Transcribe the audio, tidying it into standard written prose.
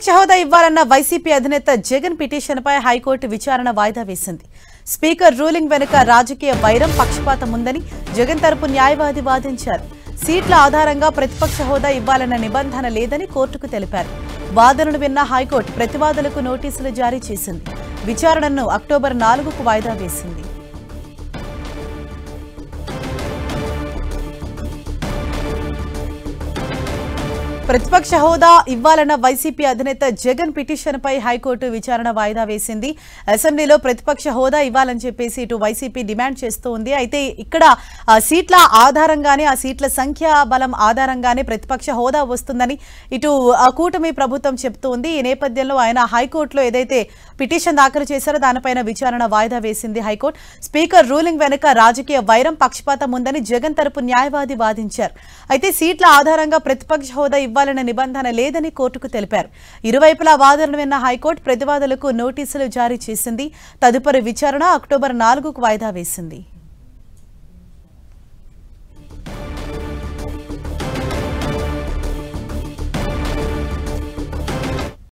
ప్రతిపక్ష హోదా ఇవ్వాలన్న వైసీపీ అధినేత జగన్ పిటిషన్పై హైకోర్టు విచారణ వాయిదా వేసింది. స్పీకర్ రూలింగ్ వెనుక రాజకీయ వైరం, పక్షపాతం ఉందని జగన్ తరపు న్యాయవాది వాదించారు. సీట్ల ఆధారంగా ప్రతిపక్ష హోదా ఇవ్వాలన్న నిబంధన లేదని కోర్టుకు తెలిపారు. వాదనలు విన్న హైకోర్టు ప్రతివాదులకు నోటీసులు జారీ చేసింది. విచారణను అక్టోబర్ 4కు వాయిదా వేసింది. ప్రతిపక్ష హోదా ఇవ్వాలన్న వైసీపీ అధినేత జగన్ పిటిషన్పై హైకోర్టు విచారణ వాయిదా వేసింది. అసెంబ్లీలో ప్రతిపక్ష హోదా ఇవ్వాలని చెప్పేసి ఇటు వైసీపీ డిమాండ్ చేస్తూ ఉంది. అయితే ఇక్కడ సీట్ల ఆధారంగానే, ఆ సీట్ల సంఖ్యా బలం ఆధారంగానే ప్రతిపక్ష హోదా వస్తుందని ఇటు కూటమి ప్రభుత్వం చెప్తూ ఉంది. ఈ నేపథ్యంలో ఆయన హైకోర్టులో ఏదైతే పిటిషన్ దాఖలు చేశారో దానిపైన విచారణ వాయిదా వేసింది హైకోర్టు. స్పీకర్ రూలింగ్ వెనుక రాజకీయ వైరం, పక్షపాతం ఉందని జగన్ తరపు న్యాయవాది వాదించారు. అయితే సీట్ల ఆధారంగా ప్రతిపక్ష హోదా ఇవ్వాలన్న నిబంధన లేదని కోర్టుకు తెలిపారు. ఇరువైపులా వాదనలు విన్న హైకోర్టు ప్రతివాదులకు నోటీసులు జారీ చేసింది. తదుపరి విచారణ అక్టోబర్ 4కు వాయిదా వేసింది.